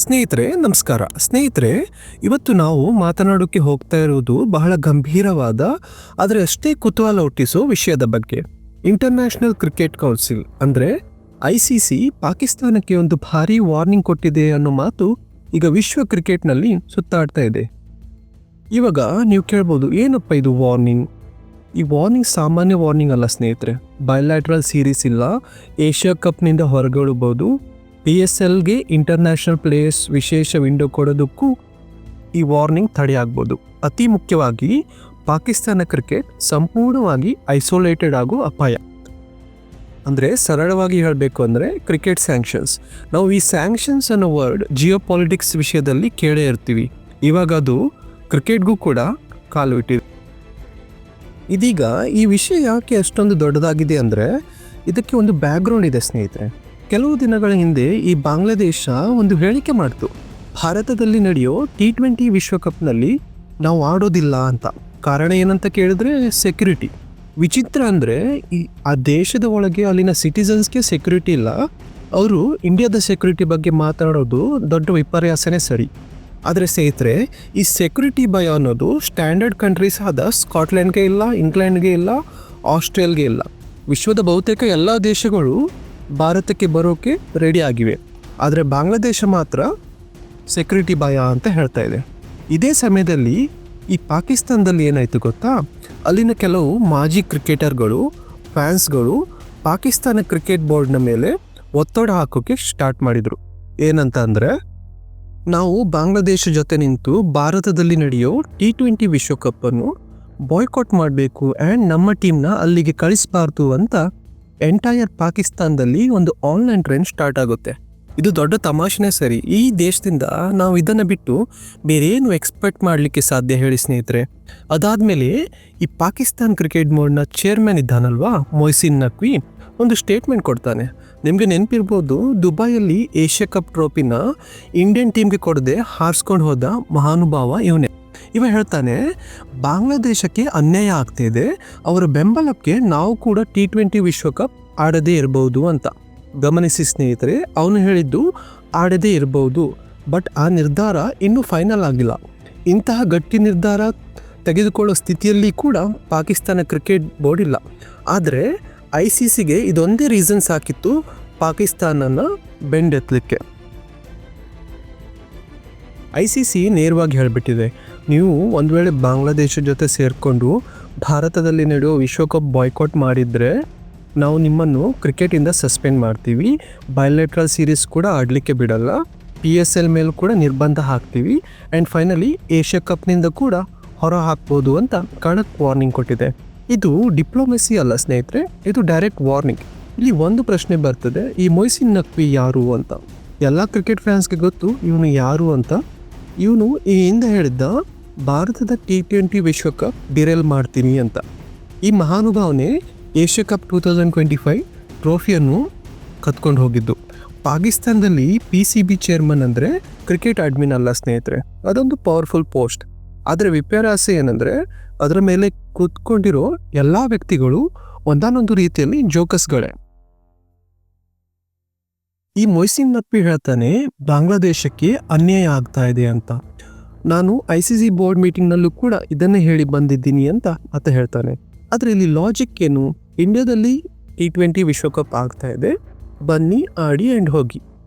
ಸ್ನೇಹಿತರೆ ನಮಸ್ಕಾರ. ಸ್ನೇಹಿತರೆ, ಇವತ್ತು ನಾವು ಮಾತನಾಡೋಕ್ಕೆ ಹೋಗ್ತಾ ಇರುವುದು ಬಹಳ ಗಂಭೀರವಾದ ಆದರೆ ಅಷ್ಟೇ ಕುತೂಹಲ ಹುಟ್ಟಿಸೋ ವಿಷಯದ ಬಗ್ಗೆ. ಇಂಟರ್ನ್ಯಾಷನಲ್ ಕ್ರಿಕೆಟ್ ಕೌನ್ಸಿಲ್ ಅಂದರೆ ICC ಪಾಕಿಸ್ತಾನಕ್ಕೆ ಒಂದು ಭಾರಿ ವಾರ್ನಿಂಗ್ ಕೊಟ್ಟಿದೆ ಅನ್ನೋ ಮಾತು ಈಗ ವಿಶ್ವ ಕ್ರಿಕೆಟ್ನಲ್ಲಿ ಸುತ್ತಾಡ್ತಾ ಇದೆ. ಇವಾಗ ನೀವು ಕೇಳ್ಬೋದು, ಏನಪ್ಪ ಇದು ವಾರ್ನಿಂಗ್? ಈ ವಾರ್ನಿಂಗ್ ಸಾಮಾನ್ಯ ವಾರ್ನಿಂಗ್ ಅಲ್ಲ ಸ್ನೇಹಿತರೆ. ಬಯಲ್ಯಾಟ್ರಲ್ ಸೀರೀಸ್ ಇಲ್ಲ, ಏಷ್ಯಾ ಕಪ್ನಿಂದ ಹೊರಗಿಡಬಹುದು, PSLಗೆ ಇಂಟರ್ನ್ಯಾಷನಲ್ ಪ್ಲೇಯರ್ಸ್ ವಿಶೇಷ ವಿಂಡೋ ಕೊಡೋದಕ್ಕೂ ಈ ವಾರ್ನಿಂಗ್ ತಡೆಯಾಗ್ಬೋದು. ಅತಿ ಮುಖ್ಯವಾಗಿ ಪಾಕಿಸ್ತಾನ ಕ್ರಿಕೆಟ್ ಸಂಪೂರ್ಣವಾಗಿ ಐಸೋಲೇಟೆಡ್ ಆಗೋ ಅಪಾಯ. ಅಂದರೆ ಸರಳವಾಗಿ ಹೇಳಬೇಕು ಅಂದರೆ ಕ್ರಿಕೆಟ್ ಸ್ಯಾಂಕ್ಷನ್ಸ್. ನಾವು ಈ ಸ್ಯಾಂಕ್ಷನ್ಸ್ ಅನ್ನೋ ವರ್ಡ್ ಜಿಯೋ ಪಾಲಿಟಿಕ್ಸ್ ವಿಷಯದಲ್ಲಿ ಕೇಳೇ ಇರ್ತೀವಿ. ಇವಾಗ ಅದು ಕ್ರಿಕೆಟ್ಗೂ ಕೂಡ ಕಾಲು ಇಟ್ಟಿದೆ. ಇದೀಗ ಈ ವಿಷಯ ಯಾಕೆ ಅಷ್ಟೊಂದು ದೊಡ್ಡದಾಗಿದೆ ಅಂದರೆ ಇದಕ್ಕೆ ಒಂದು ಬ್ಯಾಕ್ಗ್ರೌಂಡ್ ಇದೆ ಸ್ನೇಹಿತರೆ. ಕೆಲವು ದಿನಗಳ ಹಿಂದೆ ಈ ಬಾಂಗ್ಲಾದೇಶ ಒಂದು ಹೇಳಿಕೆ ಮಾಡ್ತು, ಭಾರತದಲ್ಲಿ ನಡೆಯೋ T20 ವಿಶ್ವಕಪ್ನಲ್ಲಿ ನಾವು ಆಡೋದಿಲ್ಲ ಅಂತ. ಕಾರಣ ಏನಂತ ಕೇಳಿದ್ರೆ ಸೆಕ್ಯೂರಿಟಿ. ವಿಚಿತ್ರ ಅಂದರೆ ಆ ದೇಶದ ಒಳಗೆ ಅಲ್ಲಿನ ಸಿಟಿಸನ್ಸ್ಗೆ ಸೆಕ್ಯೂರಿಟಿ ಇಲ್ಲ, ಅವರು ಇಂಡಿಯಾದ ಸೆಕ್ಯೂರಿಟಿ ಬಗ್ಗೆ ಮಾತಾಡೋದು ದೊಡ್ಡ ವಿಪರ್ಯಾಸನೇ ಸರಿ. ಆದರೆ ಸ್ನೇಹಿತರೆ, ಈ ಸೆಕ್ಯೂರಿಟಿ ಭಯ ಅನ್ನೋದು ಸ್ಟ್ಯಾಂಡರ್ಡ್ ಕಂಟ್ರೀಸ್ ಆದ ಸ್ಕಾಟ್ಲೆಂಡ್ಗೆ ಇಲ್ಲ, ಇಂಗ್ಲೆಂಡ್ಗೆ ಇಲ್ಲ, ಆಸ್ಟ್ರೇಲಿಯಾಗೆ ಇಲ್ಲ. ವಿಶ್ವದ ಬಹುತೇಕ ಎಲ್ಲ ದೇಶಗಳು ಭಾರತಕ್ಕೆ ಬರೋಕ್ಕೆ ರೆಡಿ ಆಗಿವೆ. ಆದರೆ ಬಾಂಗ್ಲಾದೇಶ ಮಾತ್ರ ಸೆಕ್ಯೂರಿಟಿ ಭಯ ಅಂತ ಹೇಳ್ತಾ ಇದೆ. ಇದೇ ಸಮಯದಲ್ಲಿ ಈ ಪಾಕಿಸ್ತಾನದಲ್ಲಿ ಏನಾಯಿತು ಗೊತ್ತಾ? ಅಲ್ಲಿನ ಕೆಲವು ಮಾಜಿ ಕ್ರಿಕೆಟರ್ಗಳು, ಫ್ಯಾನ್ಸ್ಗಳು ಪಾಕಿಸ್ತಾನ ಕ್ರಿಕೆಟ್ ಬೋರ್ಡ್ನ ಮೇಲೆ ಒತ್ತಡ ಹಾಕೋಕ್ಕೆ ಸ್ಟಾರ್ಟ್ ಮಾಡಿದರು. ಏನಂತ ಅಂದರೆ, ನಾವು ಬಾಂಗ್ಲಾದೇಶ ಜೊತೆ ನಿಂತು ಭಾರತದಲ್ಲಿ ನಡೆಯೋ T20 ವಿಶ್ವಕಪ್ಪನ್ನು ಬಾಯ್ಕಾಟ್ ಮಾಡಬೇಕು ಆ್ಯಂಡ್ ನಮ್ಮ ಟೀಮ್ನ ಅಲ್ಲಿಗೆ ಕಳಿಸಬಾರ್ದು ಅಂತ ಎಂಟೈರ್ ಪಾಕಿಸ್ತಾನದಲ್ಲಿ ಒಂದು ಆನ್ಲೈನ್ ಟ್ರೆಂಡ್ ಸ್ಟಾರ್ಟ್ ಆಗುತ್ತೆ. ಇದು ದೊಡ್ಡ ತಮಾಷೆನೇ ಸರಿ. ಈ ದೇಶದಿಂದ ನಾವು ಇದನ್ನು ಬಿಟ್ಟು ಬೇರೇನು ಎಕ್ಸ್ಪೆಕ್ಟ್ ಮಾಡಲಿಕ್ಕೆ ಸಾಧ್ಯ ಹೇಳಿ ಸ್ನೇಹಿತರೆ? ಅದಾದಮೇಲೆ ಈ ಪಾಕಿಸ್ತಾನ್ ಕ್ರಿಕೆಟ್ ಬೋರ್ಡ್ನ ಚೇರ್ಮನ್ ಇದ್ದಾನಲ್ವಾ, ಮೊಯ್ಸಿನ್ ನಖ್ವಿ, ಒಂದು ಸ್ಟೇಟ್ಮೆಂಟ್ ಕೊಡ್ತಾನೆ. ನಿಮಗೆ ನೆನಪಿರ್ಬೋದು, ದುಬೈಯಲ್ಲಿ ಏಷ್ಯಾ ಕಪ್ ಟ್ರೋಫಿನ ಇಂಡಿಯನ್ ಟೀಮ್ಗೆ ಕೊಡದೆ ಹಾರಿಸ್ಕೊಂಡು ಹೋದ ಮಹಾನುಭಾವ ಇವನೇ. ಇವ ಹೇಳ್ತಾನೆ, ಬಾಂಗ್ಲಾದೇಶಕ್ಕೆ ಅನ್ಯಾಯ ಆಗ್ತಿದೆ, ಅವರ ಬೆಂಬಲಕ್ಕೆ ನಾವು ಕೂಡ T20 ವಿಶ್ವಕಪ್ ಆಡದೇ ಇರಬಹುದು ಅಂತ. ಗಮನಿಸಿ ಸ್ನೇಹಿತರೆ, ಅವನು ಹೇಳಿದ್ದು ಆಡದೇ ಇರಬಹುದು, ಬಟ್ ಆ ನಿರ್ಧಾರ ಇನ್ನೂ ಫೈನಲ್ ಆಗಿಲ್ಲ. ಇಂತಹ ಗಟ್ಟಿ ನಿರ್ಧಾರ ತೆಗೆದುಕೊಳ್ಳೋ ಸ್ಥಿತಿಯಲ್ಲಿ ಕೂಡ ಪಾಕಿಸ್ತಾನ ಕ್ರಿಕೆಟ್ ಬೋರ್ಡ್ ಇಲ್ಲ. ಆದರೆ ICCಗೆ ಇದೊಂದೇ ರೀಸನ್ ಸಾಕಿತ್ತು ಪಾಕಿಸ್ತಾನನ ಬೆಂಡೆತ್ತಲಿಕ್ಕೆ. ICC ನೇರವಾಗಿ ಹೇಳಿಬಿಟ್ಟಿದೆ, ನೀವು ಒಂದು ವೇಳೆ ಬಾಂಗ್ಲಾದೇಶ ಜೊತೆ ಸೇರಿಕೊಂಡು ಭಾರತದಲ್ಲಿ ನಡೆಯೋ ವಿಶ್ವಕಪ್ ಬಾಯ್ಕಾಟ್ ಮಾಡಿದರೆ ನಾವು ನಿಮ್ಮನ್ನು ಕ್ರಿಕೆಟಿಂದ ಸಸ್ಪೆಂಡ್ ಮಾಡ್ತೀವಿ, ಬಯಲ್ಯಾಟ್ರಲ್ ಸೀರೀಸ್ ಕೂಡ ಆಡಲಿಕ್ಕೆ ಬಿಡಲ್ಲ, PSL ಮೇಲೂ ಕೂಡ ನಿರ್ಬಂಧ ಹಾಕ್ತೀವಿ, ಆ್ಯಂಡ್ ಫೈನಲಿ ಏಷ್ಯಾ ಕಪ್ನಿಂದ ಕೂಡ ಹೊರ ಹಾಕ್ಬೋದು ಅಂತ ಖಡಕ್ ವಾರ್ನಿಂಗ್ ಕೊಟ್ಟಿದೆ. ಇದು ಡಿಪ್ಲೊಮೆಸಿ ಅಲ್ಲ ಸ್ನೇಹಿತರೆ, ಇದು ಡೈರೆಕ್ಟ್ ವಾರ್ನಿಂಗ್. ಇಲ್ಲಿ ಒಂದು ಪ್ರಶ್ನೆ ಬರ್ತದೆ, ಈ ಮೊಯ್ಸಿನ್ ನಖ್ವಿ ಯಾರು ಅಂತ. ಎಲ್ಲ ಕ್ರಿಕೆಟ್ ಫ್ಯಾನ್ಸ್ಗೆ ಗೊತ್ತು ಇವನು ಯಾರು ಅಂತ. ಇವನು ಈ ಹಿಂದೆ ಹೇಳಿದ್ದ ಭಾರತದ T20 ವಿಶ್ವಕಪ್ ಡಿರೇಲ್ ಮಾಡ್ತೀನಿ ಅಂತ. ಈ ಮಹಾನುಭಾವನೆ ಏಷ್ಯಾ ಕಪ್ 2025 ಟ್ರೋಫಿಯನ್ನು ಕತ್ಕೊಂಡು ಹೋಗಿದ್ದು. ಪಾಕಿಸ್ತಾನದಲ್ಲಿ PCB ಚೇರ್ಮನ್ ಅಂದರೆ ಕ್ರಿಕೆಟ್ ಅಡ್ಮಿನ್ ಅಲ್ಲ ಸ್ನೇಹಿತರೆ, ಅದೊಂದು ಪವರ್ಫುಲ್ ಪೋಸ್ಟ್. ಆದರೆ ವಿಪರ್ಯಾಸ ಏನಂದರೆ ಅದರ ಮೇಲೆ ಕೂತ್ಕೊಂಡಿರೋ ಎಲ್ಲ ವ್ಯಕ್ತಿಗಳು ಒಂದಾನೊಂದು ರೀತಿಯಲ್ಲಿ ಜೋಕಸ್ಗಳೇ. ಈ ಮೊಯ್ಸಿನ್ ನಖ್ವಿ ಹೇಳ್ತಾನೆ, ಬಾಂಗ್ಲಾದೇಶಕ್ಕೆ ಅನ್ಯಾಯ ಆಗ್ತಾ ಇದೆ ಅಂತ. ನಾನು ICC ಬೋರ್ಡ್ ಮೀಟಿಂಗ್ನಲ್ಲೂ ಕೂಡ ಇದನ್ನೇ ಹೇಳಿ ಬಂದಿದ್ದೀನಿ ಅಂತ ಆತ ಹೇಳ್ತಾನೆ. ಆದರೆ ಇಲ್ಲಿ ಲಾಜಿಕ್ ಏನು? ಇಂಡಿಯಾದಲ್ಲಿ T20 ವಿಶ್ವಕಪ್ ಆಗ್ತಾ ಇದೆ, ಬನ್ನಿ ಆಡಿ ಆ್ಯಂಡ್ ಹೋಗಿ.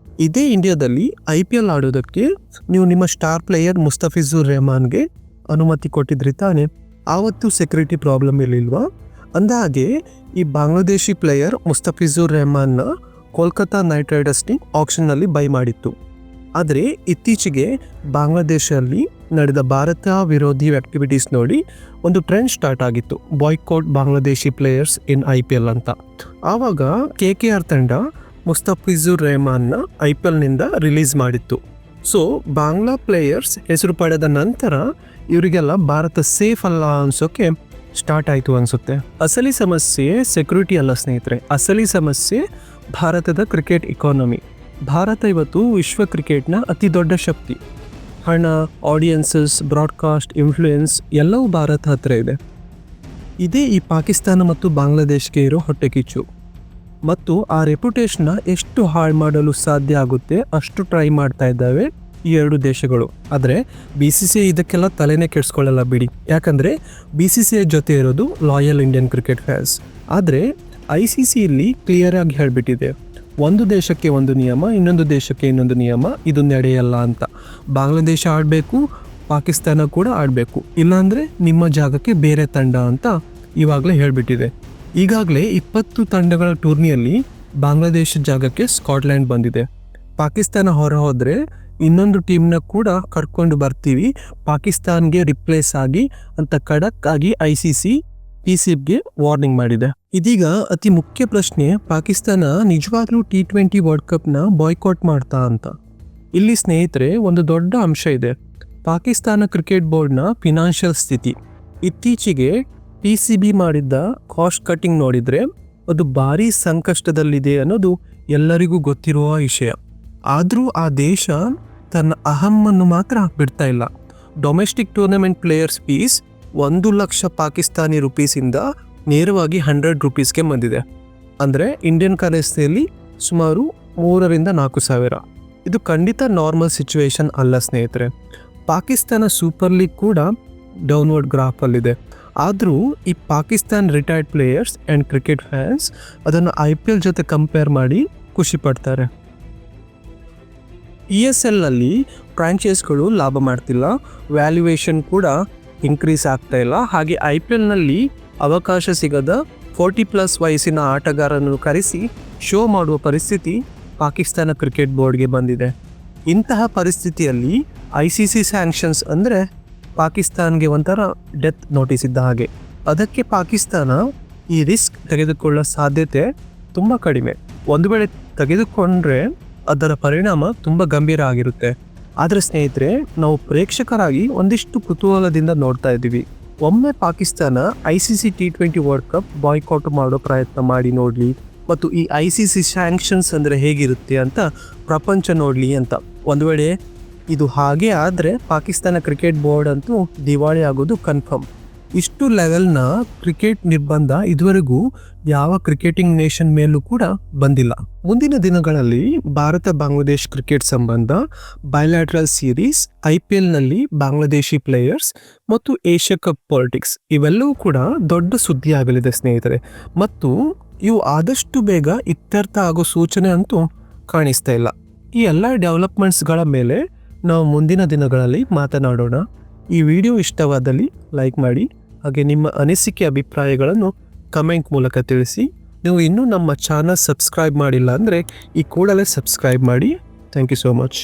ಇದೇ ಇಂಡಿಯಾದಲ್ಲಿ IPL ಆಡೋದಕ್ಕೆ ನೀವು ನಿಮ್ಮ ಸ್ಟಾರ್ ಪ್ಲೇಯರ್ ಮುಸ್ತಫಿಜುರ್ ರೆಹಮಾನ್ಗೆ ಅನುಮತಿ ಕೊಟ್ಟಿದ್ರಿ ತಾನೆ, ಆವತ್ತು ಸೆಕ್ಯೂರಿಟಿ ಪ್ರಾಬ್ಲಮ್ ಇರಲಿಲ್ವಾ? ಅಂದಹಾಗೆ ಈ ಬಾಂಗ್ಲಾದೇಶಿ ಪ್ಲೇಯರ್ ಮುಸ್ತಫಿಜುರ್ ರೆಹಮಾನ್ನ ಕೋಲ್ಕತ್ತಾ ನೈಟ್ ರೈಡರ್ಸ್ ಟೀಮ್ ಆಕ್ಷನ್ನಲ್ಲಿ ಬೈ ಮಾಡಿತ್ತು. ಆದರೆ ಇತ್ತೀಚೆಗೆ ಬಾಂಗ್ಲಾದೇಶದಲ್ಲಿ ನಡೆದ ಭಾರತ ವಿರೋಧಿ ಆಕ್ಟಿವಿಟೀಸ್ ನೋಡಿ ಒಂದು ಟ್ರೆಂಡ್ ಸ್ಟಾರ್ಟ್ ಆಗಿತ್ತು, ಬಾಯ್ಕಾಟ್ ಬಾಂಗ್ಲಾದೇಶಿ ಪ್ಲೇಯರ್ಸ್ ಇನ್ IPL ಅಂತ. ಆವಾಗ KKR ತಂಡ ಮುಸ್ತಫಿಜುರ್ ರೆಹಮಾನ್ನ IPLನಿಂದ ರಿಲೀಸ್ ಮಾಡಿತ್ತು. ಸೊ ಬಾಂಗ್ಲಾ ಪ್ಲೇಯರ್ಸ್ ಹೆಸರು ಪಡೆದ ನಂತರ ಇವರಿಗೆಲ್ಲ ಭಾರತ ಸೇಫ್ ಅಲ್ಲ ಅನ್ಸೋಕೆ ಸ್ಟಾರ್ಟ್ ಆಯಿತು ಅನಿಸುತ್ತೆ. ಅಸಲಿ ಸಮಸ್ಯೆ ಸೆಕ್ಯೂರಿಟಿ ಅಲ್ಲ ಸ್ನೇಹಿತರೆ, ಅಸಲಿ ಸಮಸ್ಯೆ ಭಾರತದ ಕ್ರಿಕೆಟ್ ಇಕಾನಮಿ. ಭಾರತ ಇವತ್ತು ವಿಶ್ವ ಕ್ರಿಕೆಟ್ನ ಅತಿ ದೊಡ್ಡ ಶಕ್ತಿ. ಹಣ, ಆಡಿಯನ್ಸಸ್, ಬ್ರಾಡ್ಕಾಸ್ಟ್, ಇನ್ಫ್ಲೂಯೆನ್ಸ್ ಎಲ್ಲವೂ ಭಾರತ ಹತ್ತಿರ ಇದೆ. ಇದೇ ಈ ಪಾಕಿಸ್ತಾನ ಮತ್ತು ಬಾಂಗ್ಲಾದೇಶ್ಗೆ ಇರೋ ಹೊಟ್ಟೆ ಕಿಚ್ಚು. ಮತ್ತು ಆ ರೆಪ್ಯುಟೇಷನ್ನ ಎಷ್ಟು ಹಾಳು ಮಾಡಲು ಸಾಧ್ಯ ಆಗುತ್ತೆ ಅಷ್ಟು ಟ್ರೈ ಮಾಡ್ತಾ ಇದ್ದಾವೆ ಈ ಎರಡು ದೇಶಗಳು. ಆದರೆ BCCI ಇದಕ್ಕೆಲ್ಲ ತಲೆನೇ ಕೆಡಿಸ್ಕೊಳ್ಳಲ್ಲ ಬಿಡಿ, ಯಾಕಂದರೆ BCCI ಜೊತೆ ಇರೋದು ಲಾಯಲ್ ಇಂಡಿಯನ್ ಕ್ರಿಕೆಟ್ ಫ್ಯಾನ್ಸ್. ಆದರೆ ICC ಇಲ್ಲಿ ಕ್ಲಿಯರ್ ಆಗಿ ಹೇಳಿಬಿಟ್ಟಿದೆ, ಒಂದು ದೇಶಕ್ಕೆ ಒಂದು ನಿಯಮ, ಇನ್ನೊಂದು ದೇಶಕ್ಕೆ ಇನ್ನೊಂದು ನಿಯಮ, ಇದು ನಡೆಯಲ್ಲ ಅಂತ. ಬಾಂಗ್ಲಾದೇಶ ಆಡಬೇಕು, ಪಾಕಿಸ್ತಾನ ಕೂಡ ಆಡಬೇಕು, ಇಲ್ಲಾಂದರೆ ನಿಮ್ಮ ಜಾಗಕ್ಕೆ ಬೇರೆ ತಂಡ ಅಂತ ಇವಾಗಲೇ ಹೇಳಿಬಿಟ್ಟಿದೆ. ಈಗಾಗಲೇ 20 ತಂಡಗಳ ಟೂರ್ನಿಯಲ್ಲಿ ಬಾಂಗ್ಲಾದೇಶ ಜಾಗಕ್ಕೆ ಸ್ಕಾಟ್ಲ್ಯಾಂಡ್ ಬಂದಿದೆ. ಪಾಕಿಸ್ತಾನ ಹೊರ ಹೋದರೆ ಇನ್ನೊಂದು ಟೀಮ್ನ ಕೂಡ ಕರ್ಕೊಂಡು ಬರ್ತೀವಿ, ಪಾಕಿಸ್ತಾನ್ಗೆ ರಿಪ್ಲೇಸ್ ಆಗಿ ಅಂತ ಖಡಕ್ ಆಗಿ ICC PCBಗೆ ವಾರ್ನಿಂಗ್ ಮಾಡಿದೆ. ಇದೀಗ ಅತಿ ಮುಖ್ಯ ಪ್ರಶ್ನೆ, ಪಾಕಿಸ್ತಾನ ನಿಜವಾಗ್ಲೂ T20 ವರ್ಲ್ಡ್ ಕಪ್ನ ಬಾಯ್ಕಾಟ್ ಮಾಡ್ತಾ ಅಂತ. ಇಲ್ಲಿ ಸ್ನೇಹಿತರೆ ಒಂದು ದೊಡ್ಡ ಅಂಶ ಇದೆ, ಪಾಕಿಸ್ತಾನ ಕ್ರಿಕೆಟ್ ಬೋರ್ಡ್ನ ಫಿನಾನ್ಷಿಯಲ್ ಸ್ಥಿತಿ. ಇತ್ತೀಚೆಗೆ PCB ಮಾಡಿದ್ದ ಕಾಸ್ಟ್ ಕಟ್ಟಿಂಗ್ ನೋಡಿದರೆ ಅದು ಭಾರಿ ಸಂಕಷ್ಟದಲ್ಲಿದೆ ಅನ್ನೋದು ಎಲ್ಲರಿಗೂ ಗೊತ್ತಿರುವ ವಿಷಯ. ಆದರೂ ಆ ದೇಶ ತನ್ನ ಅಹಮ್ಮನ್ನು ಮಾತ್ರ ಬಿಡ್ತಾ ಇಲ್ಲ. Domestic tournament players fees 1 lakh Pakistani ರುಪೀಸಿಂದ ನೇರವಾಗಿ 100 ರೂಪೀಸ್ಗೆ ಬಂದಿದೆ. ಅಂದರೆ ಇಂಡಿಯನ್ ಕರೆನ್ಸಿಯಲ್ಲಿ ಸುಮಾರು 3ರಿಂದ 4 ಸಾವಿರ. ಇದು ಖಂಡಿತ ನಾರ್ಮಲ್ ಸಿಚುವೇಶನ್ ಅಲ್ಲ ಸ್ನೇಹಿತರೆ. ಪಾಕಿಸ್ತಾನ ಸೂಪರ್ ಲೀಗ್ ಕೂಡ ಡೌನ್ವರ್ಡ್ ಗ್ರಾಫಲ್ಲಿದೆ. ಆದರೂ ಈ Pakistan retired players and cricket fans ಅದನ್ನು IPL ಜೊತೆ ಕಂಪೇರ್ ಮಾಡಿ ಖುಷಿ ಪಡ್ತಾರೆ. ESLನಲ್ಲಿ ಫ್ರಾಂಚೈಸ್ಗಳು ಲಾಭ ಮಾಡ್ತಿಲ್ಲ, ವ್ಯಾಲ್ಯೂಯೇಷನ್ ಕೂಡ ಇನ್ಕ್ರೀಸ್ ಆಗ್ತಾ ಇಲ್ಲ. ಹಾಗೆ IPLನಲ್ಲಿ ಅವಕಾಶ ಸಿಗದ 40+ ವಯಸ್ಸಿನ ಆಟಗಾರರನ್ನು ಕರೆಸಿ ಶೋ ಮಾಡುವ ಪರಿಸ್ಥಿತಿ ಪಾಕಿಸ್ತಾನ ಕ್ರಿಕೆಟ್ ಬೋರ್ಡ್ಗೆ ಬಂದಿದೆ. ಇಂತಹ ಪರಿಸ್ಥಿತಿಯಲ್ಲಿ ICC ಸ್ಯಾಂಕ್ಷನ್ಸ್ ಅಂದರೆ ಪಾಕಿಸ್ತಾನ್ಗೆ ಒಂಥರ ಡೆತ್ ನೋಟಿಸ್ ಇದ್ದ ಹಾಗೆ. ಅದಕ್ಕೆ ಪಾಕಿಸ್ತಾನ ಈ ರಿಸ್ಕ್ ತೆಗೆದುಕೊಳ್ಳೋ ಸಾಧ್ಯತೆ ತುಂಬ ಕಡಿಮೆ. ಒಂದು ವೇಳೆ ತೆಗೆದುಕೊಂಡ್ರೆ ಅದರ ಪರಿಣಾಮ ತುಂಬ ಗಂಭೀರ ಆಗಿರುತ್ತೆ. ಆದರೆ ಸ್ನೇಹಿತರೆ, ನಾವು ಪ್ರೇಕ್ಷಕರಾಗಿ ಒಂದಿಷ್ಟು ಕುತೂಹಲದಿಂದ ನೋಡ್ತಾ ಇದ್ದೀವಿ. ಒಮ್ಮೆ Pakistan ICC T20 world cup boycott ಮಾಡೋ ಪ್ರಯತ್ನ ಮಾಡಿ ನೋಡಲಿ, ಮತ್ತು ಈ ICC ಸ್ಯಾಂಕ್ಷನ್ಸ್ ಅಂದರೆ ಹೇಗಿರುತ್ತೆ ಅಂತ ಪ್ರಪಂಚ ನೋಡಲಿ ಅಂತ. ಒಂದು ವೇಳೆ ಇದು ಹಾಗೆ ಆದರೆ ಪಾಕಿಸ್ತಾನ ಕ್ರಿಕೆಟ್ ಬೋರ್ಡ್ ಅಂತೂ ದಿವಾಳಿ ಆಗೋದು ಕನ್ಫರ್ಮ್. ಇಷ್ಟು ಲೆವೆಲ್ನ ಕ್ರಿಕೆಟ್ ನಿರ್ಬಂಧ ಇದುವರೆಗೂ ಯಾವ ಕ್ರಿಕೆಟಿಂಗ್ ನೇಷನ್ ಮೇಲೂ ಕೂಡ ಬಂದಿಲ್ಲ. ಮುಂದಿನ ದಿನಗಳಲ್ಲಿ ಭಾರತ ಬಾಂಗ್ಲಾದೇಶ್ ಕ್ರಿಕೆಟ್ ಸಂಬಂಧ, ಬೈಲ್ಯಾಟ್ರಲ್ ಸೀರೀಸ್, IPLನಲ್ಲಿ ಬಾಂಗ್ಲಾದೇಶಿ ಪ್ಲೇಯರ್ಸ್ ಮತ್ತು ಏಷ್ಯಾ ಕಪ್ ಪಾಲಿಟಿಕ್ಸ್ ಇವೆಲ್ಲವೂ ಕೂಡ ದೊಡ್ಡ ಸುದ್ದಿ ಆಗಲಿದೆ ಸ್ನೇಹಿತರೆ. ಮತ್ತು ಇವು ಆದಷ್ಟು ಬೇಗ ಇತ್ಯರ್ಥ ಆಗೋ ಸೂಚನೆ ಅಂತೂ ಕಾಣಿಸ್ತಾ ಇಲ್ಲ. ಈ ಎಲ್ಲ ಡೆವಲಪ್ಮೆಂಟ್ಸ್ಗಳ ಮೇಲೆ ನಾವು ಮುಂದಿನ ದಿನಗಳಲ್ಲಿ ಮಾತನಾಡೋಣ. ಈ ವಿಡಿಯೋ ಇಷ್ಟವಾದಲ್ಲಿ ಲೈಕ್ ಮಾಡಿ, ಹಾಗೆ ನಿಮ್ಮ ಅನಿಸಿಕೆ ಅಭಿಪ್ರಾಯಗಳನ್ನು ಕಮೆಂಟ್ ಮೂಲಕ ತಿಳಿಸಿ. ನೀವು ಇನ್ನೂ ನಮ್ಮ ಚಾನಲ್ ಸಬ್ಸ್ಕ್ರೈಬ್ ಮಾಡಿಲ್ಲ ಅಂದರೆ ಈ ಕೂಡಲೇ ಸಬ್ಸ್ಕ್ರೈಬ್ ಮಾಡಿ. Thank you so much.